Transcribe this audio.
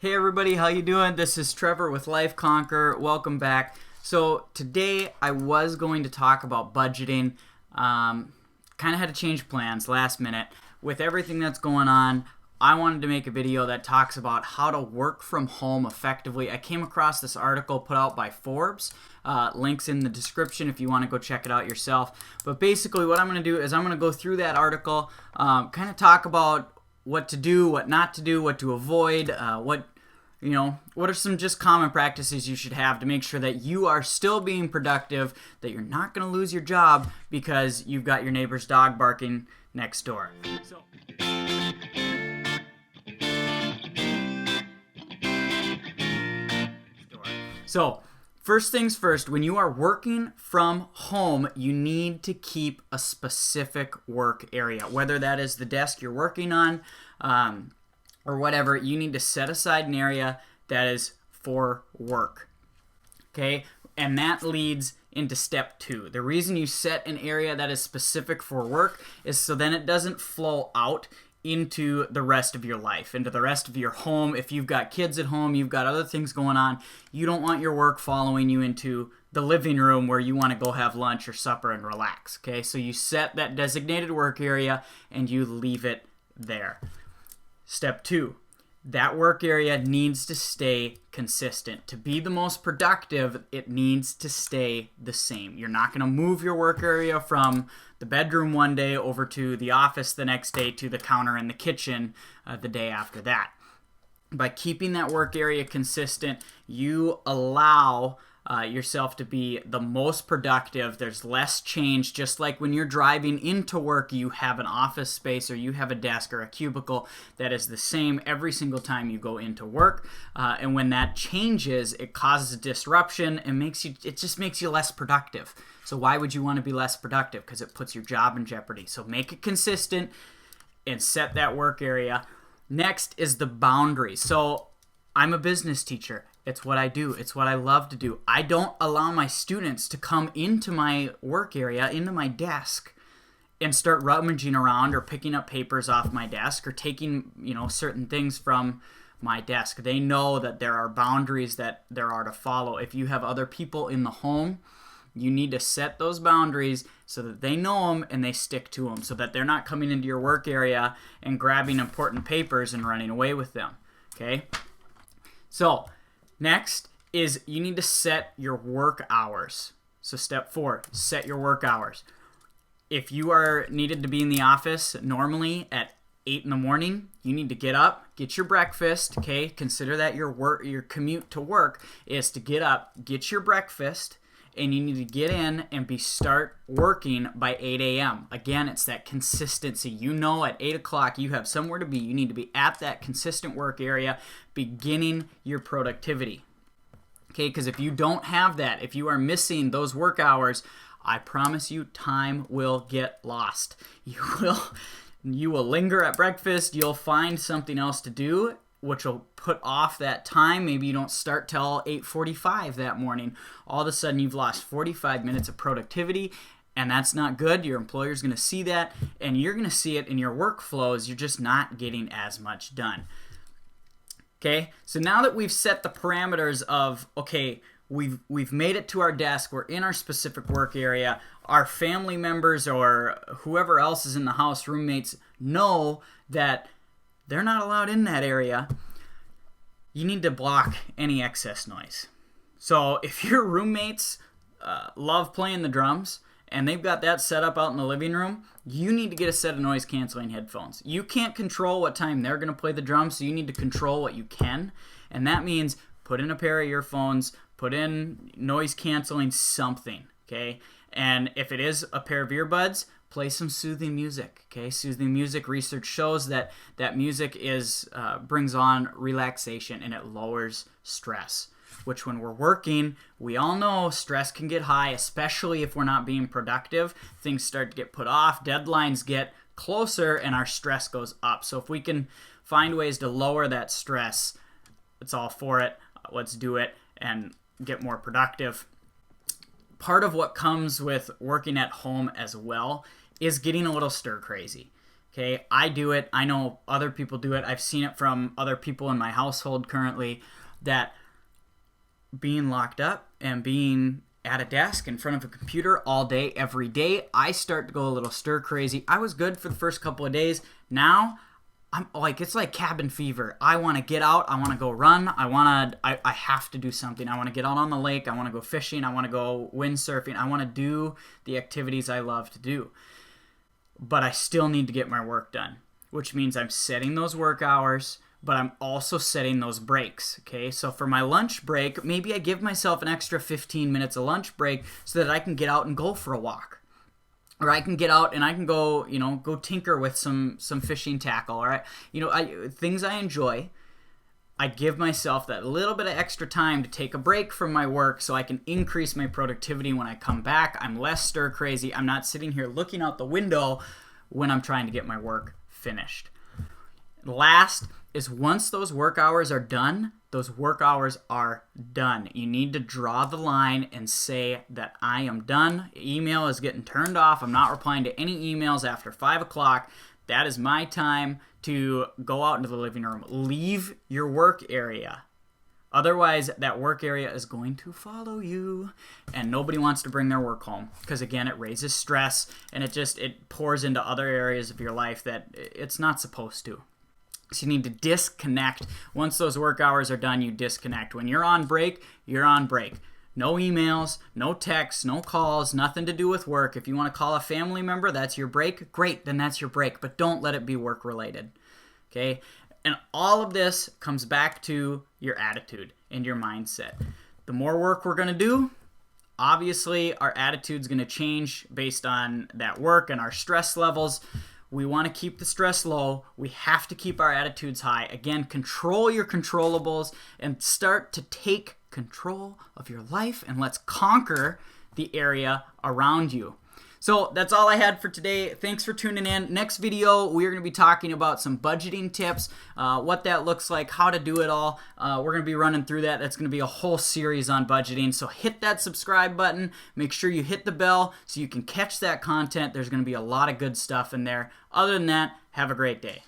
Hey everybody, how you doing? This is Trevor with Life Conqueror. Welcome back. So today I was going to talk about budgeting. Kind of had to change plans last minute. With everything that's going on, I wanted to make a video that talks about how to work from home effectively. I came across this article put out by Forbes. Links in the description if you want to go check it out yourself. But basically what I'm going to do is I'm going to go through that article, kind of talk about what to do, what not to do, what to avoid, what are some just common practices you should have to make sure that you are still being productive, that you're not going to lose your job because you've got your neighbor's dog barking next door. So, first things first, when you are working from home, you need to keep a specific work area, whether that is the desk you're working on, or whatever. You need to set aside an area that is for work, okay? And that leads into step 2. The reason you set an area that is specific for work is so then it doesn't flow out into the rest of your life, into the rest of your home. If you've got kids at home, you've got other things going on, you don't want your work following you into the living room where you want to go have lunch or supper and relax, okay? So you set that designated work area and you leave it there. Step 2, that work area needs to stay consistent. To be the most productive, it needs to stay the same. You're not going to move your work area from the bedroom one day over to the office the next day to the counter in the kitchen the day after that. By keeping that work area consistent, you allow yourself to be the most productive. There's less change. Just like when you're driving into work, you have an office space or you have a desk or a cubicle that is the same every single time you go into work. And when that changes, it causes a disruption and it just makes you less productive. So why would you want to be less productive? Because it puts your job in jeopardy. So make it consistent and set that work area. Next is the boundary. So I'm a business teacher. It's what I do. It's what I love to do. I don't allow my students to come into my work area, into my desk, and start rummaging around or picking up papers off my desk or taking, certain things from my desk. They know that there are boundaries that there are to follow. If you have other people in the home, you need to set those boundaries so that they know them and they stick to them, so that they're not coming into your work area and grabbing important papers and running away with them. Okay? So, next is you need to set your work hours. So step 4, set your work hours. If you are needed to be in the office normally at 8 in the morning, you need to get up, get your breakfast, okay? Consider that your commute to work is to get up, get your breakfast, and you need to get in and start working by 8 a.m. Again, it's that consistency. You know at 8 o'clock you have somewhere to be. You need to be at that consistent work area beginning your productivity. Okay, because if you don't have that, if you are missing those work hours, I promise you time will get lost. You will linger at breakfast. You'll find something else to do, which will put off that time. Maybe you don't start till 8:45 that morning. All of a sudden, you've lost 45 minutes of productivity, and that's not good. Your employer's going to see that, and you're going to see it in your workflows. You're just not getting as much done. Okay, so now that we've set the parameters of, okay, we've made it to our desk, we're in our specific work area, our family members or whoever else is in the house, roommates, know that they're not allowed in that area, you need to block any excess noise. So if your roommates love playing the drums and they've got that set up out in the living room, you need to get a set of noise canceling headphones. You can't control what time they're going to play the drums, so you need to control what you can. And that means put in a pair of earphones, put in noise canceling something, okay? And if it is a pair of earbuds, play some soothing music, okay? Soothing music, research shows that music brings on relaxation and it lowers stress, which when we're working, we all know stress can get high, especially if we're not being productive. Things start to get put off, deadlines get closer, and our stress goes up. So if we can find ways to lower that stress, it's all for it. Let's do it and get more productive. Part of what comes with working at home as well is getting a little stir crazy. Okay, I do it. I know other people do it. I've seen it from other people in my household currently, that being locked up and being at a desk in front of a computer all day, every day, I start to go a little stir crazy. I was good for the first couple of days. Now, I'm like, it's like cabin fever. I want to get out. I want to go run. I have to do something. I want to get out on the lake. I want to go fishing. I want to go windsurfing. I want to do the activities I love to do. But I still need to get my work done, which means I'm setting those work hours, but I'm also setting those breaks, okay? So for my lunch break, maybe I give myself an extra 15 minutes of lunch break so that I can get out and go for a walk. Or I can get out and I can go, go tinker with some fishing tackle, all right? Things I enjoy. I give myself that little bit of extra time to take a break from my work so I can increase my productivity when I come back. I'm less stir crazy. I'm not sitting here looking out the window when I'm trying to get my work finished. Last is, once those work hours are done, those work hours are done. You need to draw the line and say that I am done. Email is getting turned off. I'm not replying to any emails after 5 o'clock. That is my time to go out into the living room. Leave your work area. Otherwise, that work area is going to follow you, and nobody wants to bring their work home because, again, it raises stress and it pours into other areas of your life that it's not supposed to. So you need to disconnect. Once those work hours are done, you disconnect. When you're on break, you're on break. No emails, no texts, no calls, nothing to do with work. If you want to call a family member, that's your break. Great, then that's your break. But don't let it be work related. Okay? And all of this comes back to your attitude and your mindset. The more work we're going to do, obviously our attitude's going to change based on that work and our stress levels. We want to keep the stress low. We have to keep our attitudes high. Again, control your controllables and start to take control of your life, and let's conquer the area around you. So that's all I had for today. Thanks for tuning in. Next video, we're going to be talking about some budgeting tips, what that looks like, how to do it all. We're going to be running through that. That's going to be a whole series on budgeting. So hit that subscribe button. Make sure you hit the bell so you can catch that content. There's going to be a lot of good stuff in there. Other than that, have a great day.